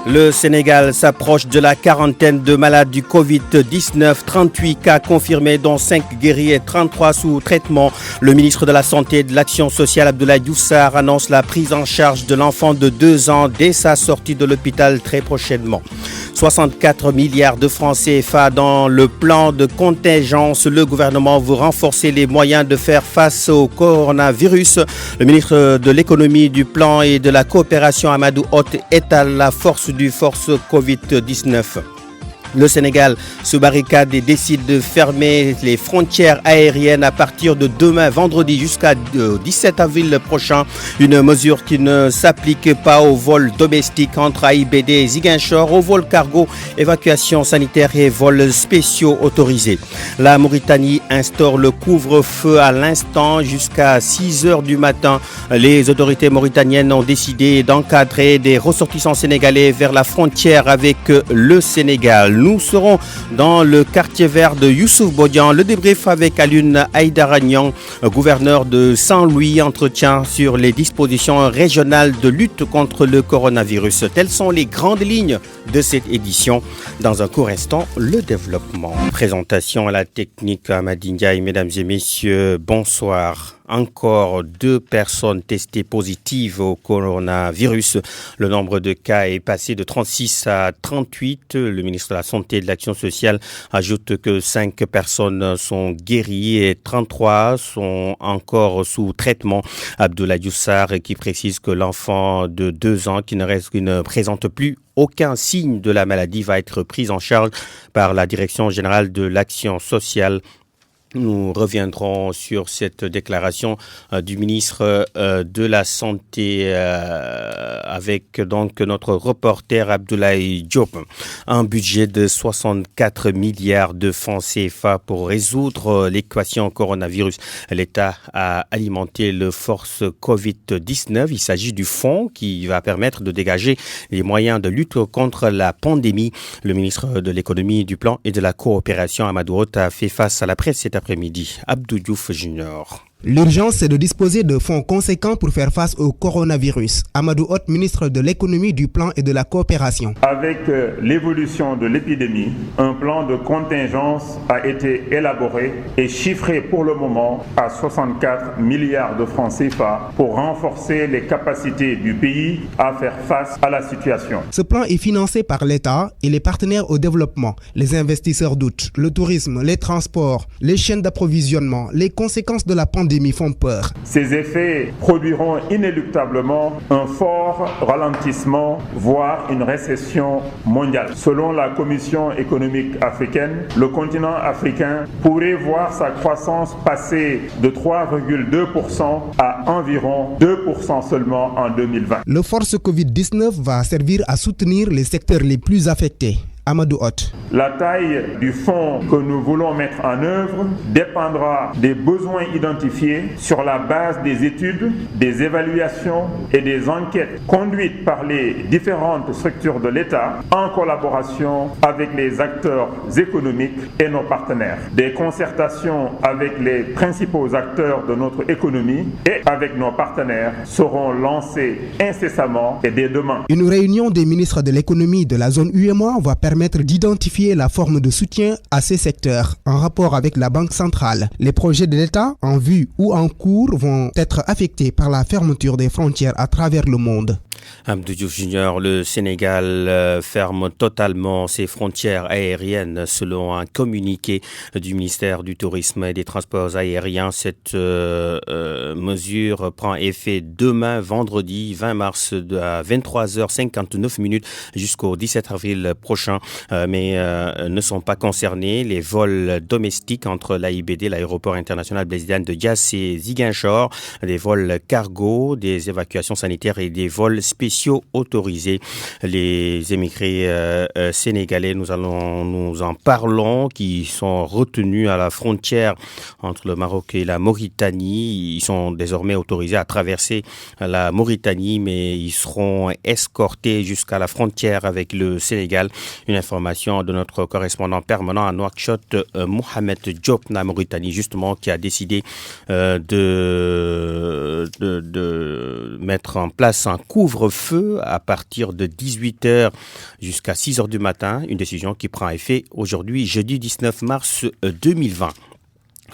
Le Sénégal s'approche de la quarantaine de malades du Covid-19, 38 cas confirmés dont 5 guéris et 33 sous traitement. Le ministre de la Santé et de l'Action sociale Abdoulaye Diouf Sarr annonce la prise en charge de l'enfant de 2 ans dès sa sortie de l'hôpital très prochainement. 64 milliards de francs CFA dans le plan de contingence. Le gouvernement veut renforcer les moyens de faire face au coronavirus. Le ministre de l'économie, du plan et de la coopération Amadou Hott étale la force du force Covid-19. Le Sénégal se barricade et décide de fermer les frontières aériennes à partir de demain vendredi jusqu'à 17 avril prochain. Une mesure qui ne s'applique pas aux vols domestiques entre AIBD et Ziguinchor, aux vols cargo, évacuation sanitaire et vols spéciaux autorisés. La Mauritanie instaure le couvre-feu à l'instant jusqu'à 6 heures du matin. Les autorités mauritaniennes ont décidé d'encadrer des ressortissants sénégalais vers la frontière avec le Sénégal. Nous serons dans le quartier vert de Youssouf Bodian. Le débrief avec Alioune Aïdaragnan, gouverneur de Saint-Louis, entretien sur les dispositions régionales de lutte contre le coronavirus. Telles sont les grandes lignes de cette édition. Dans un court instant, le développement. Présentation à la technique Amadi Ndiaye. Mesdames et messieurs, bonsoir. Encore 2 personnes testées positives au coronavirus. Le nombre de cas est passé de 36 à 38. Le ministre de la Santé et de l'Action sociale ajoute que 5 personnes sont guéries et 33 sont encore sous traitement. Abdoulaye Diouf Sarr qui précise que l'enfant de 2 ans qui ne présente plus aucun signe de la maladie va être pris en charge par la Direction générale de l'Action sociale. Nous reviendrons sur cette déclaration du ministre de la Santé avec donc notre reporter Abdoulaye Diop. Un budget de 64 milliards de francs CFA pour résoudre l'équation coronavirus. L'État a alimenté le force Covid-19. Il s'agit du fonds qui va permettre de dégager les moyens de lutte contre la pandémie. Le ministre de l'économie, du plan et de la coopération Amadou Hott a fait face à la presse cet après-midi. Abdou Diouf Junior. L'urgence, c'est de disposer de fonds conséquents pour faire face au coronavirus. Amadou Hott, ministre de l'économie, du plan et de la coopération. Avec l'évolution de l'épidémie, un plan de contingence a été élaboré et chiffré pour le moment à 64 milliards de francs CFA pour renforcer les capacités du pays à faire face à la situation. Ce plan est financé par l'État et les partenaires au développement. Les investisseurs doutent. Le tourisme, les transports, les chaînes d'approvisionnement, les conséquences de la pandémie font peur. Ces effets produiront inéluctablement un fort ralentissement, voire une récession mondiale. Selon la Commission économique africaine, le continent africain pourrait voir sa croissance passer de 3,2% à environ 2% seulement en 2020. Le force Covid-19 va servir à soutenir les secteurs les plus affectés. Amadou Hott. La taille du fonds que nous voulons mettre en œuvre dépendra des besoins identifiés sur la base des études, des évaluations et des enquêtes conduites par les différentes structures de l'État en collaboration avec les acteurs économiques et nos partenaires. Des concertations avec les principaux acteurs de notre économie et avec nos partenaires seront lancées incessamment et dès demain. Une réunion des ministres de l'économie de la zone UEMOA va permettre d'identifier la forme de soutien à ces secteurs en rapport avec la Banque centrale. Les projets de l'État en vue ou en cours vont être affectés par la fermeture des frontières à travers le monde. Abdou Diouf Junior, le Sénégal ferme totalement ses frontières aériennes selon un communiqué du ministère du Tourisme et des Transports aériens. Cette mesure prend effet demain, vendredi 20 mars à 23h59 jusqu'au 17 avril prochain, mais ne sont pas concernés les vols domestiques entre l'AIBD, l'aéroport international Blaise Diagne de Diass et Ziguinchor, des vols cargo, des évacuations sanitaires et des vols spéciaux autorisés. Les émigrés sénégalais, nous en parlons, qui sont retenus à la frontière entre le Maroc et la Mauritanie. Ils sont désormais autorisés à traverser la Mauritanie, mais ils seront escortés jusqu'à la frontière avec le Sénégal. Une information de notre correspondant permanent à Nouakchott, Mohamed Diop, na Mauritanie, justement, qui a décidé de mettre en place un couvre-feu à partir de 18h jusqu'à 6h du matin. Une décision qui prend effet aujourd'hui, jeudi 19 mars 2020.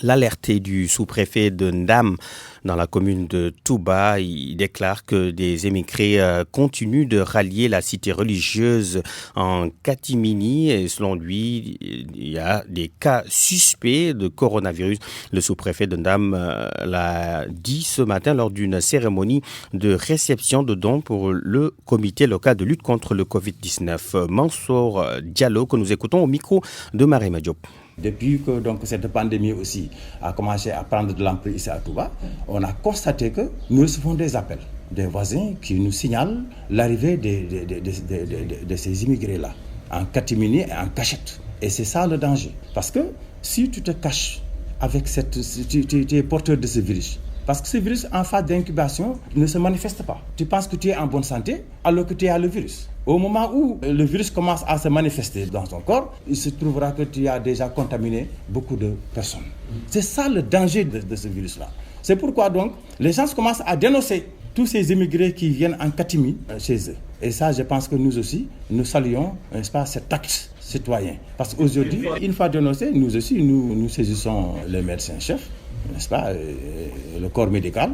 L'alerte est du sous-préfet de Ndam dans la commune de Touba. Il déclare que des émigrés continuent de rallier la cité religieuse en catimini et selon lui, il y a des cas suspects de coronavirus. Le sous-préfet de Ndam l'a dit ce matin lors d'une cérémonie de réception de dons pour le comité local de lutte contre le Covid-19. Mansour Diallo, que nous écoutons au micro de Marema Diop. Depuis que donc, cette pandémie aussi a commencé à prendre de l'ampleur ici à Touba, on a constaté que nous recevons des appels des voisins qui nous signalent l'arrivée de ces immigrés-là, en catimini et en cachette. Et c'est ça le danger. Parce que si tu te caches avec tu es porteur de ce virus, parce que ce virus en phase d'incubation ne se manifeste pas. Tu penses que tu es en bonne santé alors que tu as le virus. Au moment où le virus commence à se manifester dans ton corps, il se trouvera que tu as déjà contaminé beaucoup de personnes. C'est ça le danger de ce virus-là. C'est pourquoi donc les gens commencent à dénoncer tous ces immigrés qui viennent en catimini chez eux. Et ça, je pense que nous aussi, nous saluons, n'est-ce pas, cet acte citoyen. Parce qu'aujourd'hui, une fois dénoncé, nous aussi, nous saisissons le médecin-chef, n'est-ce pas, le corps médical,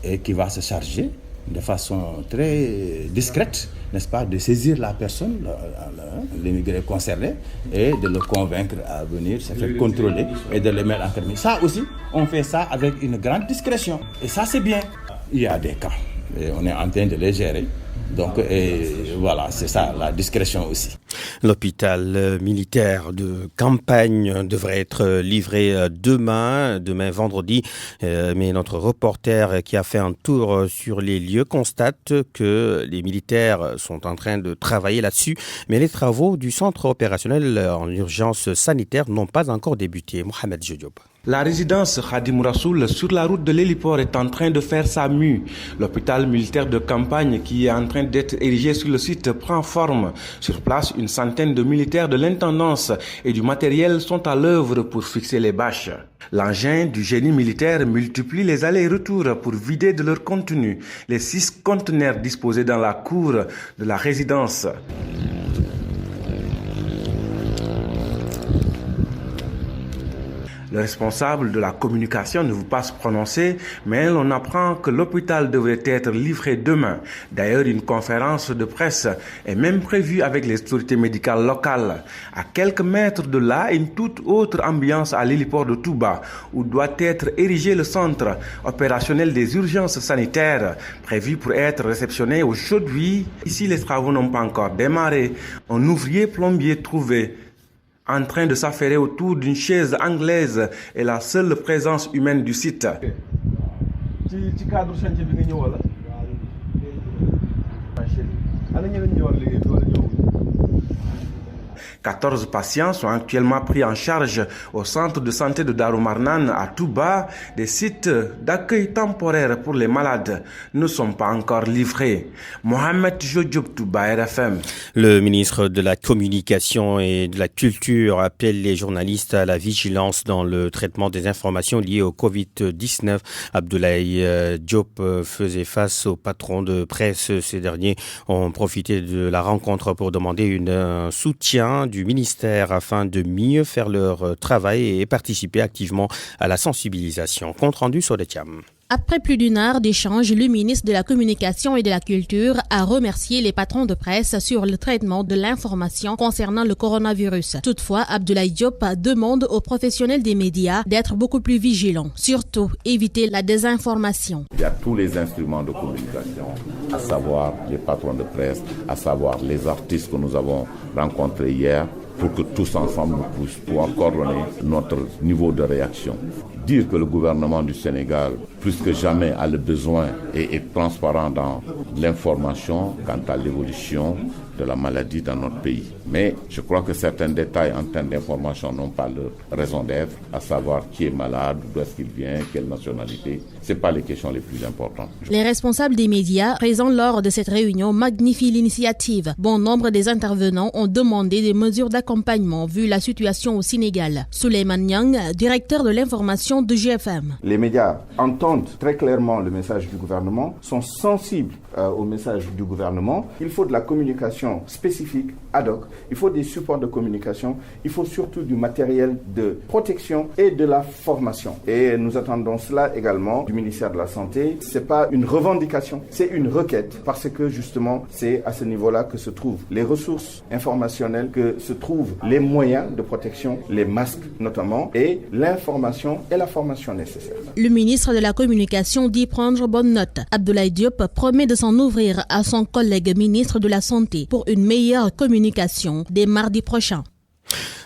et qui va se charger de façon très discrète, n'est-ce pas, de saisir la personne, l'immigré concerné, et de le convaincre à venir se faire contrôler et de le mettre en catimini. Ça aussi, on fait ça avec une grande discrétion. Et ça, c'est bien. Il y a des cas, et on est en train de les gérer. Donc voilà, c'est ça, la discrétion aussi. L'hôpital militaire de campagne devrait être livré demain vendredi. Mais notre reporter qui a fait un tour sur les lieux constate que les militaires sont en train de travailler là-dessus. Mais les travaux du centre opérationnel en urgence sanitaire n'ont pas encore débuté. Mohamed Diop. La résidence Khadim Rassoul sur la route de l'héliport est en train de faire sa mue. L'hôpital militaire de campagne qui est en train d'être érigé sur le site prend forme. Sur place, une centaine de militaires de l'intendance et du matériel sont à l'œuvre pour fixer les bâches. L'engin du génie militaire multiplie les allers-retours pour vider de leur contenu les 6 conteneurs disposés dans la cour de la résidence. Le responsable de la communication ne veut pas se prononcer, mais on apprend que l'hôpital devrait être livré demain. D'ailleurs, une conférence de presse est même prévue avec les autorités médicales locales. À quelques mètres de là, une toute autre ambiance à l'héliport de Touba, où doit être érigé le centre opérationnel des urgences sanitaires, prévu pour être réceptionné aujourd'hui. Ici, les travaux n'ont pas encore démarré. Un ouvrier plombier trouvé en train de s'affairer autour d'une chaise anglaise est la seule présence humaine du site. 14 patients sont actuellement pris en charge au centre de santé de Darumarnan à Touba. Des sites d'accueil temporaire pour les malades ne sont pas encore livrés. Mohamed Diop, Touba, RFM. Le ministre de la Communication et de la Culture appelle les journalistes à la vigilance dans le traitement des informations liées au Covid-19. Abdoulaye Diop faisait face aux patrons de presse. Ces derniers ont profité de la rencontre pour demander un soutien du ministère afin de mieux faire leur travail et participer activement à la sensibilisation. Compte rendu sur les Thiam. Après plus d'une heure d'échange, le ministre de la Communication et de la Culture a remercié les patrons de presse sur le traitement de l'information concernant le coronavirus. Toutefois, Abdoulaye Diop demande aux professionnels des médias d'être beaucoup plus vigilants, surtout éviter la désinformation. Il y a tous les instruments de communication, à savoir les patrons de presse, à savoir les artistes que nous avons rencontrés hier, pour que tous ensemble nous puissions coordonner notre niveau de réaction. dire que le gouvernement du Sénégal, plus que jamais, a le besoin et est transparent dans l'information quant à l'évolution de la maladie dans notre pays. Mais je crois que certains détails en termes d'information n'ont pas leur raison d'être, à savoir qui est malade, d'où est-ce qu'il vient, quelle nationalité. Ce n'est pas les questions les plus importantes. Les responsables des médias présents lors de cette réunion magnifient l'initiative. Bon nombre des intervenants ont demandé des mesures d'accompagnement vu la situation au Sénégal. Souleymane Niang, directeur de l'information de GFM. Les médias entendent très clairement le message du gouvernement, sont sensibles au message du gouvernement. Il faut de la communication spécifique, ad hoc. Il faut des supports de communication. Il faut surtout du matériel de protection et de la formation. Et nous attendons cela également du ministère de la Santé. Ce n'est pas une revendication, c'est une requête parce que justement, c'est à ce niveau-là que se trouvent les ressources informationnelles, que se trouvent les moyens de protection, les masques notamment, et l'information et la formation nécessaire. Le ministre de la Communication dit prendre bonne note. Abdoulaye Diop promet de s'en ouvrir à son collègue ministre de la Santé pour une meilleure communication dès mardi prochain.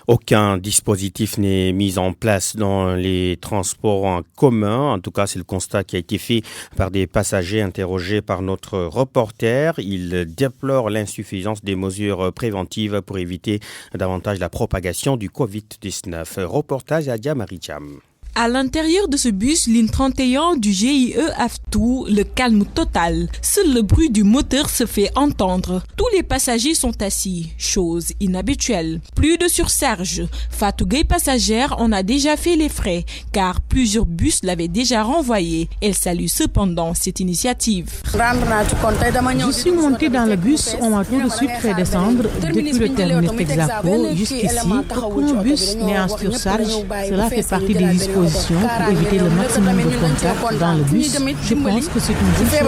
Aucun dispositif n'est mis en place dans les transports en commun. En tout cas, c'est le constat qui a été fait par des passagers interrogés par notre reporter. Ils déplorent l'insuffisance des mesures préventives pour éviter davantage la propagation du Covid-19. Reportage à Dia Maricham. À l'intérieur de ce bus, ligne 31 du GIE Aftou, le calme total. Seul le bruit du moteur se fait entendre. Tous les passagers sont assis, chose inhabituelle. Plus de surcharge. Fatou Gueye passagère en a déjà fait les frais, car plusieurs bus l'avaient déjà renvoyé. Elle salue cependant cette initiative. Je suis montée dans le bus, on m'a tout de suite fait descendre depuis le terminus Texaco jusqu'ici. Aucun bus n'est en surcharge. Cela fait partie des dispositions pour éviter le maximum de contacts dans le bus. Je pense que c'est une bonne chose.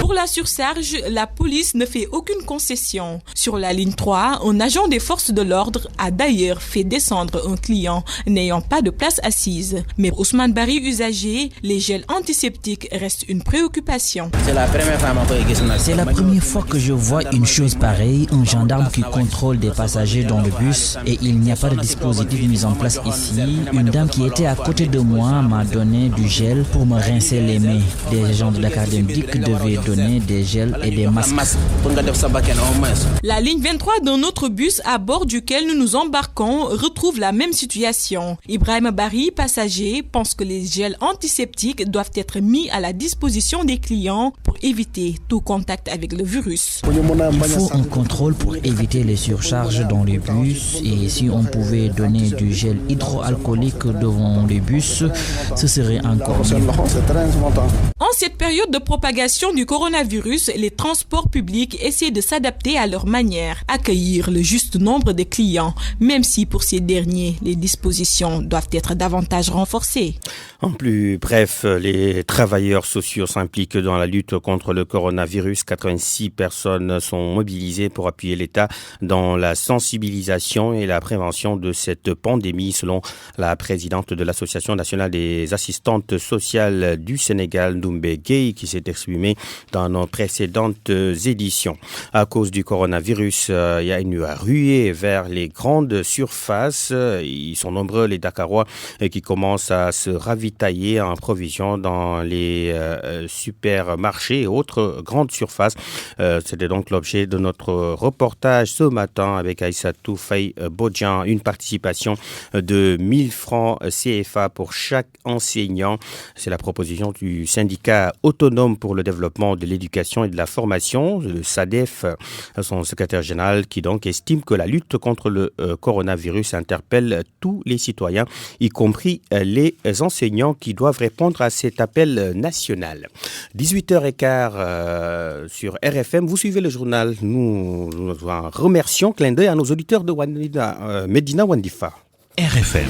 Pour la surcharge, la police ne fait aucune concession. Sur la ligne 3, un agent des forces de l'ordre a d'ailleurs fait descendre un client n'ayant pas de place assise. Mais Ousmane Bari usager, les gels antiseptiques restent une préoccupation. C'est la première fois que je vois une chose pareille, un gendarme qui contrôle des passagers dans le bus et il n'y a pas de dispositif mis en place ici. Une dame qui était à côté de moi m'a donné du gel pour me rincer les mains. Des agents de la Cardemdic devaient donner des gels et des masques. La ligne 23 d'un autre bus à bord duquel nous nous embarquons retrouve la même situation. Ibrahim Bari, passager, pense que les gels antiseptiques doivent être mis à la disposition des clients pour éviter tout contact avec le virus. Il faut un contrôle pour éviter les surcharges dans les bus et si on pouvait donner du gel hydroalcoolique devant les bus, ce serait encore mieux. En cette période de propagation du coronavirus, les transports publics essaient de s'adapter à leur manière, accueillir le juste nombre de clients, même si pour ces derniers, les dispositions doivent être davantage renforcées. En plus bref, les travailleurs sociaux s'impliquent dans la lutte contre le coronavirus. 86 personnes sont mobilisées pour appuyer l'État dans la sensibilisation et la prévention de cette pandémie, selon la présidente de l'Association nationale des assistantes sociales du Sénégal, Doumbé Gueye, qui s'est exprimée dans nos précédentes éditions. À cause du coronavirus, il y a une ruée vers les grandes surfaces. Ils sont nombreux, les Dakarois, qui commencent à se ravitailler en provisions dans les supermarchés et autres grandes surfaces. C'était donc l'objet de notre reportage ce matin avec Aïssatou Faye Bodjan. Une participation de 1000 francs CFA pour chaque enseignant. C'est la proposition du syndicat autonome pour le développement de l'éducation et de la formation, le SADEF, son secrétaire général, qui donc estime que la lutte contre le coronavirus interpelle tous les citoyens, y compris les enseignants qui doivent répondre à cet appel national. 18h15 sur RFM, vous suivez le journal. Nous remercions, clin d'œil à nos auditeurs de Medina Wandifa. RFM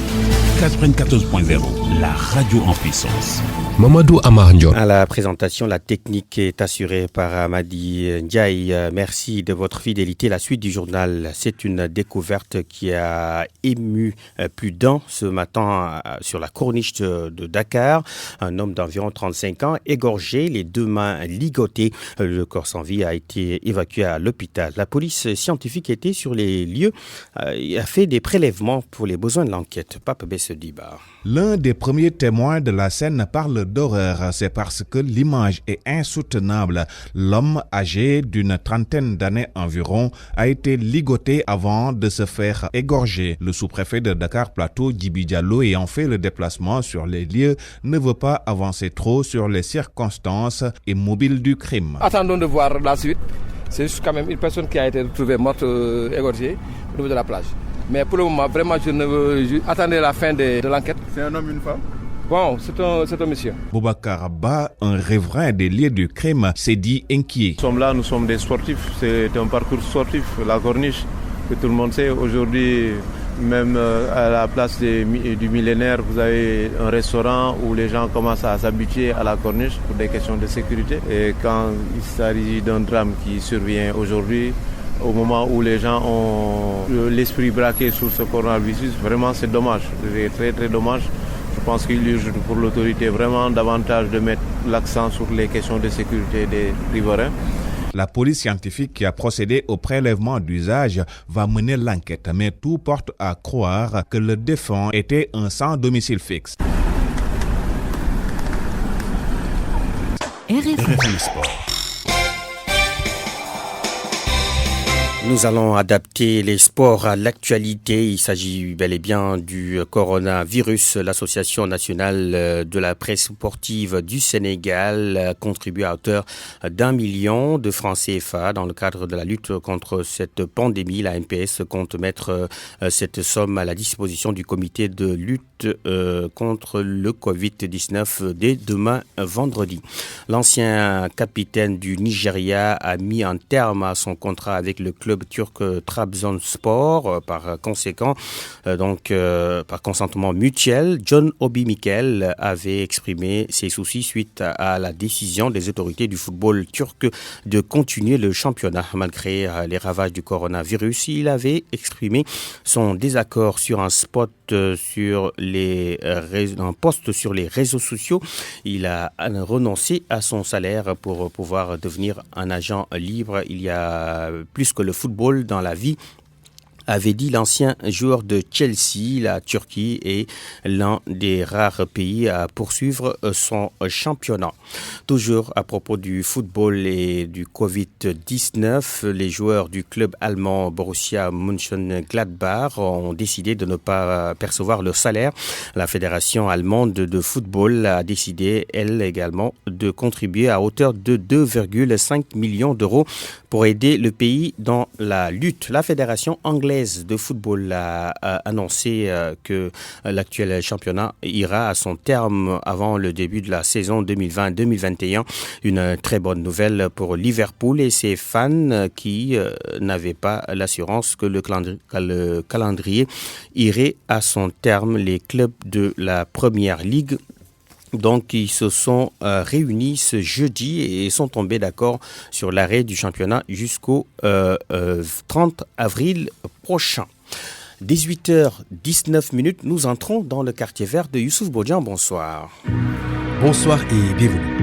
94.0, la radio en puissance. Mamadou Amarndion. À la présentation, la technique est assurée par Amadi Ndiaye. Merci de votre fidélité. La suite du journal, c'est une découverte qui a ému plus d'un ce matin sur la corniche de Dakar. Un homme d'environ 35 ans, égorgé, les deux mains ligotées. Le corps sans vie a été évacué à l'hôpital. La police scientifique était sur les lieux et a fait des prélèvements pour les besoins besoin de l'enquête. Pape Bessediba. L'un des premiers témoins de la scène parle d'horreur. C'est parce que l'image est insoutenable. L'homme âgé d'une trentaine d'années environ a été ligoté avant de se faire égorger. Le sous-préfet de Dakar Plateau, Djibi Diallo, ayant fait le déplacement sur les lieux, ne veut pas avancer trop sur les circonstances immobiles du crime. Attendons de voir la suite. C'est juste quand même une personne qui a été retrouvée morte égorgée au niveau de la plage. Mais pour le moment, vraiment, attendez la fin de l'enquête. C'est un homme, une femme? Bon, c'est un monsieur. Boubacar Abba, un riverain des lieux du crime, s'est dit inquiet. Nous sommes là, nous sommes des sportifs. C'est un parcours sportif, la corniche, que tout le monde sait. Aujourd'hui, même à la place du millénaire, vous avez un restaurant où les gens commencent à s'habituer à la corniche pour des questions de sécurité. Et quand il s'agit d'un drame qui survient aujourd'hui, au moment où les gens ont l'esprit braqué sur ce coronavirus, vraiment c'est dommage, c'est très très dommage. Je pense qu'il urge pour l'autorité vraiment davantage de mettre l'accent sur les questions de sécurité des riverains. La police scientifique qui a procédé au prélèvement d'usage va mener l'enquête, mais tout porte à croire que le défunt était un sans domicile fixe. RFM Sport. Nous allons adapter les sports à l'actualité. Il s'agit bel et bien du coronavirus. L'Association nationale de la presse sportive du Sénégal a contribué à hauteur d'1 million de francs CFA dans le cadre de la lutte contre cette pandémie. La MPS compte mettre cette somme à la disposition du comité de lutte contre le Covid-19 dès demain vendredi. L'ancien capitaine du Nigeria a mis un terme à son contrat avec le club turc Trabzonspor. Par conséquent, par consentement mutuel, John Obi Mikel avait exprimé ses soucis suite à la décision des autorités du football turc de continuer le championnat malgré les ravages du coronavirus. Il avait exprimé son désaccord sur un post sur les réseaux sociaux. Il a renoncé à son salaire pour pouvoir devenir un agent libre. Il y a plus que le football dans la vie, avait dit l'ancien joueur de Chelsea. La Turquie est l'un des rares pays à poursuivre son championnat. Toujours à propos du football et du Covid-19, les joueurs du club allemand Borussia Mönchengladbach ont décidé de ne pas percevoir leur salaire. La fédération allemande de football a décidé, elle également, de contribuer à hauteur de 2,5 millions d'euros pour aider le pays dans la lutte. La fédération anglaise de football a annoncé que l'actuel championnat ira à son terme avant le début de la saison 2020-2021. Une très bonne nouvelle pour Liverpool et ses fans qui n'avaient pas l'assurance que le calendrier irait à son terme. Les clubs de la Première Ligue ils se sont réunis ce jeudi et sont tombés d'accord sur l'arrêt du championnat jusqu'au 30 avril prochain. 18h19, nous entrons dans le quartier vert de Youssouf Bodian. Bonsoir. Bonsoir et bienvenue.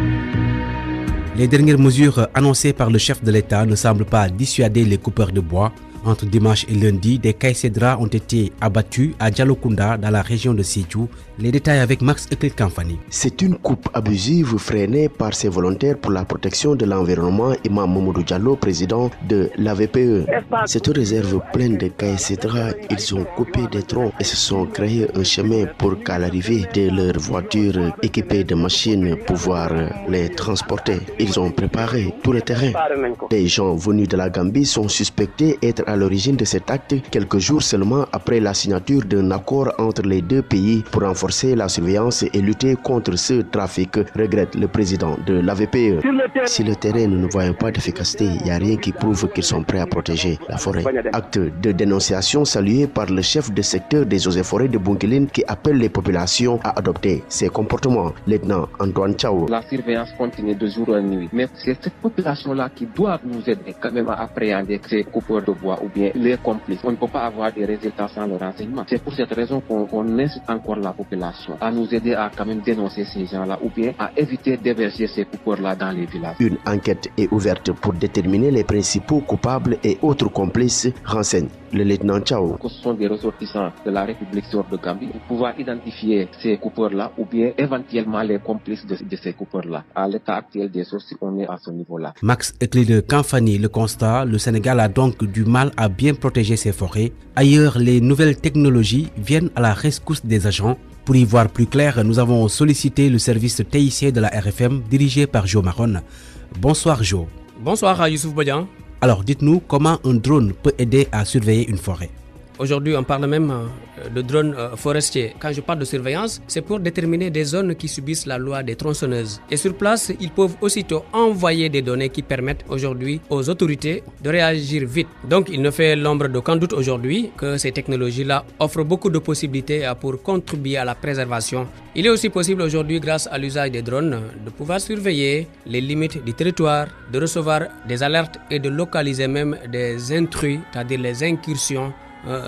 Les dernières mesures annoncées par le chef de l'État ne semblent pas dissuader les coupeurs de bois. Entre dimanche et lundi, des caïcédras ont été abattus à Dialokunda dans la région de Sédhiou. Les détails avec Max Eklik-Kamfani. C'est une coupe abusive freinée par ces volontaires pour la protection de l'environnement. Imam Mamadou Diallo, président de l'AVPE. Cette réserve pleine de caïcédras, ils ont coupé des troncs et se sont créés un chemin pour qu'à l'arrivée de leurs voitures équipées de machines pouvoir les transporter. Ils ont préparé tout le terrain. Des gens venus de la Gambie sont suspectés être à l'origine de cet acte quelques jours seulement après la signature d'un accord entre les deux pays pour renforcer la surveillance et lutter contre ce trafic, regrette le président de l'AVPE. Si le terrain ne voit pas d'efficacité, il n'y a rien qui prouve qu'ils sont prêts à protéger la forêt. Acte de dénonciation salué par le chef de secteur des eaux et forêts de Bunkiling qui appelle les populations à adopter ces comportements. Lieutenant Antoine Chao. La surveillance continue de jour en nuit, mais c'est cette population-là qui doit nous aider quand même à appréhender ces coupeurs de bois. là ou bien les complices. On ne peut pas avoir des résultats sans le renseignement. C'est pour cette raison qu'on incite encore la population à nous aider à quand même dénoncer ces gens-là ou bien à éviter d'héberger ces coupeurs-là dans les villages. Une enquête est ouverte pour déterminer les principaux coupables et autres complices, renseigne le lieutenant Chao. Ce sont des ressortissants de la République de Gambie pour pouvoir identifier ces coupeurs-là ou bien éventuellement les complices de ces coupeurs-là. À l'état actuel des choses, on est à ce niveau-là. Max Ekli de Kanfani, le constat, le Sénégal a donc du mal à bien protéger ses forêts. Ailleurs, les nouvelles technologies viennent à la rescousse des agents. Pour y voir plus clair, nous avons sollicité le service TIC de la RFM dirigé par Jo Maron. Bonsoir Jo. Bonsoir Youssouf Bodian. Alors dites-nous comment un drone peut aider à surveiller une forêt. Aujourd'hui, on parle même de drones forestiers. Quand je parle de surveillance, c'est pour déterminer des zones qui subissent la loi des tronçonneuses. Et sur place, ils peuvent aussitôt envoyer des données qui permettent aujourd'hui aux autorités de réagir vite. Donc, il ne fait l'ombre d'aucun doute aujourd'hui que ces technologies-là offrent beaucoup de possibilités pour contribuer à la préservation. Il est aussi possible aujourd'hui, grâce à l'usage des drones, de pouvoir surveiller les limites du territoire, de recevoir des alertes et de localiser même des intrus, c'est-à-dire les incursions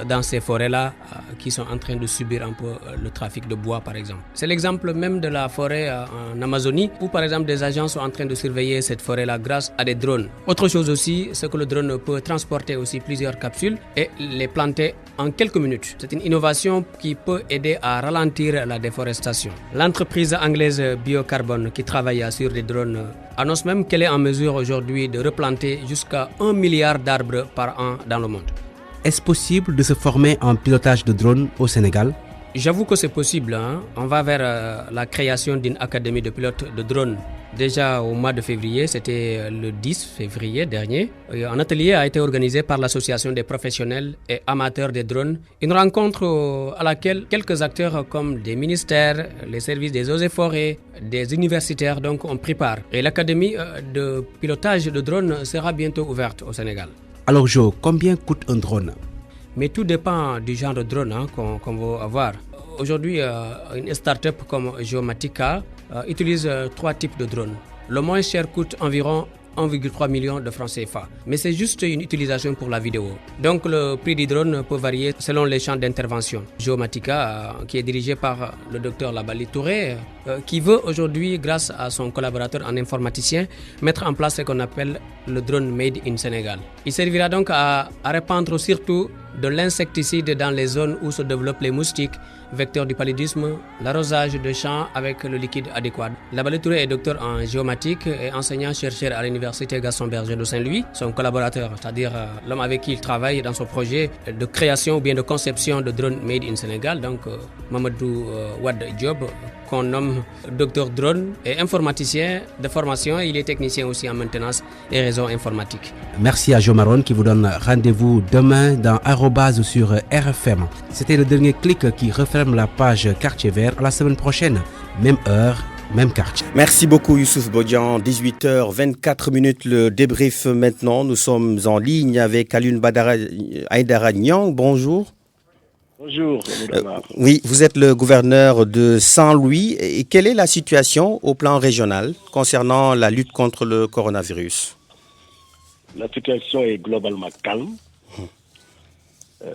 dans ces forêts-là qui sont en train de subir un peu le trafic de bois par exemple. C'est l'exemple même de la forêt en Amazonie où par exemple des agents sont en train de surveiller cette forêt-là grâce à des drones. Autre chose aussi, c'est que le drone peut transporter aussi plusieurs capsules et les planter en quelques minutes. C'est une innovation qui peut aider à ralentir la déforestation. L'entreprise anglaise Biocarbon qui travaille sur des drones annonce même qu'elle est en mesure aujourd'hui de replanter jusqu'à 1 milliard d'arbres par an dans le monde. Est-ce possible de se former en pilotage de drones au Sénégal? J'avoue que c'est possible. On va vers la création d'une académie de pilotes de drones. Déjà au mois de février, c'était le 10 février dernier, un atelier a été organisé par l'association des professionnels et amateurs des drones. Une rencontre à laquelle quelques acteurs comme des ministères, les services des eaux et forêts, des universitaires donc ont pris part. Et l'académie de pilotage de drones sera bientôt ouverte au Sénégal. Alors Jo, combien coûte un drone? Mais tout dépend du genre de drone qu'on veut avoir. Aujourd'hui, une start-up comme Geomatica utilise 3 types de drones. Le moins cher coûte environ 1,3 million de francs CFA. Mais c'est juste une utilisation pour la vidéo. Donc le prix du drone peut varier selon les champs d'intervention. Geomatica, qui est dirigé par le docteur Labali Touré, qui veut aujourd'hui, grâce à son collaborateur en informaticien, mettre en place ce qu'on appelle le drone made in Sénégal. Il servira donc à répandre surtout de l'insecticide dans les zones où se développent les moustiques, vecteurs du paludisme, l'arrosage de champs avec le liquide adéquat. Labali Touré est docteur en géomatique et enseignant-chercheur à l'université Gaston Berger de Saint-Louis. Son collaborateur, c'est-à-dire l'homme avec qui il travaille dans son projet de création ou bien de conception de drones made in Sénégal, donc Mamadou Wad Diop, qu'on nomme docteur drone, est informaticien de formation et il est technicien aussi en maintenance et réseau informatique. Merci à Jo Maron qui vous donne rendez-vous demain dans Arobase sur RFM. C'était le dernier clic qui referme la page Quartier Vert. À la semaine prochaine, même heure, même quartier. Merci beaucoup Youssouf Bodian. 18h24 le débrief maintenant. Nous sommes en ligne avec Alioune Badara Aïdara Niang. Bonjour. Bonjour. Oui, vous êtes le gouverneur de Saint-Louis. Et quelle est la situation au plan régional concernant la lutte contre le coronavirus? La situation est globalement calme. Que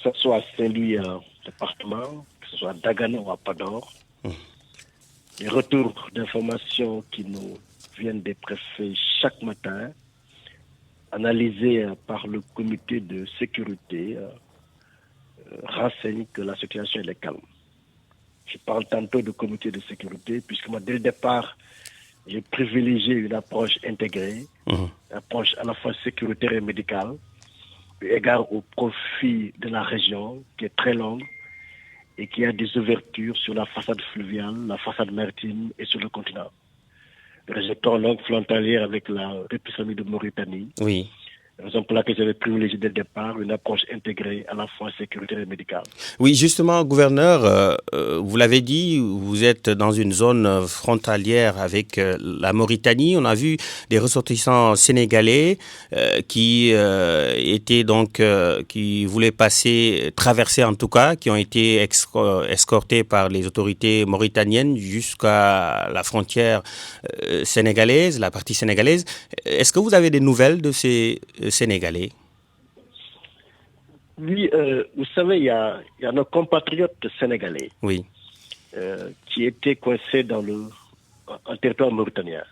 ce soit à Saint-Louis, département, que ce soit à Dagana ou à Pador, les retours d'informations qui nous viennent des préfets chaque matin, analysés par le comité de sécurité, renseignent que la situation est calme. Je parle tantôt de comité de sécurité, puisque moi, dès le départ, j'ai privilégié une approche intégrée, une approche à la fois sécuritaire et médicale, eu égard au profit de la région, qui est très longue, et qui a des ouvertures sur la façade fluviale, la façade maritime et sur le continent. Le réservoir longue frontalière avec la République de Mauritanie. Oui. Raison pour laquelle j'avais privilégié dès le départ une approche intégrée à la fois sécuritaire et médicale. Oui, justement, gouverneur, vous l'avez dit, vous êtes dans une zone frontalière avec la Mauritanie. On a vu des ressortissants sénégalais qui étaient donc, qui voulaient traverser en tout cas, qui ont été escortés par les autorités mauritaniennes jusqu'à la frontière sénégalaise, la partie sénégalaise. Est-ce que vous avez des nouvelles de ces sénégalais? Oui, vous savez, il y a nos compatriotes sénégalais qui étaient coincés dans un territoire mauritanien,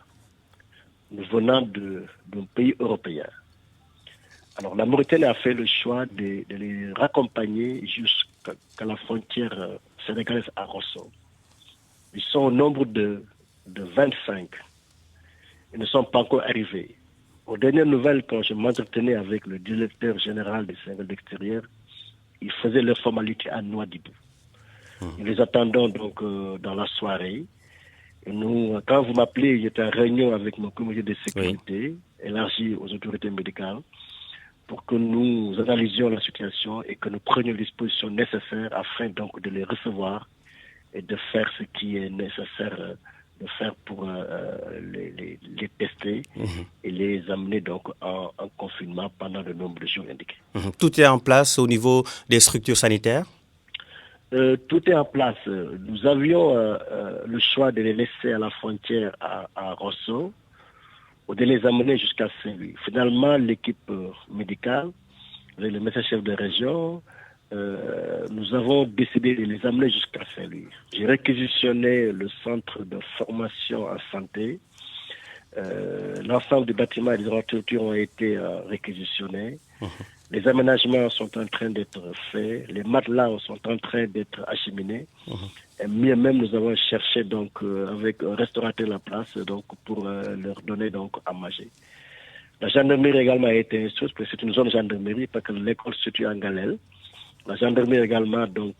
venant d'un pays européen. Alors la Mauritanie a fait le choix de les raccompagner jusqu'à la frontière sénégalaise à Rosso. Ils sont au nombre de 25. Ils ne sont pas encore arrivés. Aux dernières nouvelles, quand je m'entretenais avec le directeur général des Sénégal d'extérieur, ils faisaient leur formalité à Nouadhibou. Nous les attendons donc dans la soirée. Et nous, quand vous m'appelez, j'étais en réunion avec mon comité de sécurité, élargi aux autorités médicales, pour que nous analysions la situation et que nous prenions les dispositions nécessaires afin donc de les recevoir et de faire ce qui est nécessaire de faire pour les tester et les amener donc en confinement pendant de nombreux jours indiqués. Tout est en place au niveau des structures sanitaires? Tout est en place. Nous avions le choix de les laisser à la frontière à Rosso ou de les amener jusqu'à Saint-Louis. Finalement, l'équipe médicale, le médecin-chef de région, nous avons décidé de les amener jusqu'à Saint-Louis. J'ai réquisitionné le centre de formation en santé. L'ensemble des bâtiments et des infrastructures ont été réquisitionnés. Les aménagements sont en train d'être faits. Les matelas sont en train d'être acheminés. Et mieux même, nous avons cherché donc avec un restaurateur de la place donc pour leur donner donc à manger. La gendarmerie également a été instruite parce que c'est une zone gendarmerie parce que l'école se situe en Galel. La gendarmerie également donc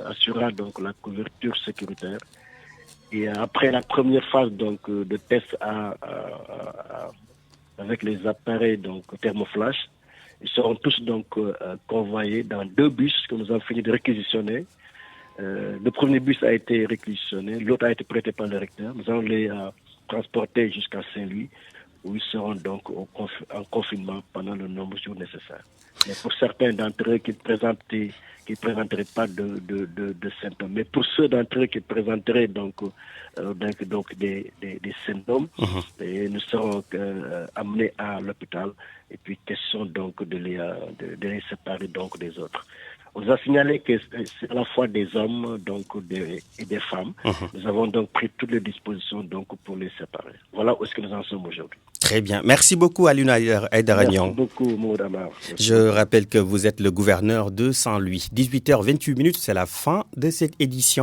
assurera donc la couverture sécuritaire. Et après la première phase donc de test avec les appareils donc thermoflash, ils seront tous donc convoyés dans 2 bus que nous avons fini de réquisitionner. Le premier bus a été réquisitionné, l'autre a été prêté par le recteur. Nous allons les transporter jusqu'à Saint-Louis, où ils seront donc en confinement pendant le nombre de jours nécessaires. Mais pour certains d'entre eux qui ne présenteraient pas de symptômes, mais pour ceux d'entre eux qui présenteraient donc des symptômes, et nous serons amenés à l'hôpital et puis question donc de les séparer donc des autres. On vous a signalé que c'est à la fois des hommes donc et des femmes. Nous avons donc pris toutes les dispositions donc pour les séparer. Voilà où est-ce que nous en sommes aujourd'hui. Très bien. Merci beaucoup Alioune Aïdara Niang. Merci beaucoup Maud Amar. Je rappelle que vous êtes le gouverneur de Saint-Louis. 18h28, c'est la fin de cette édition.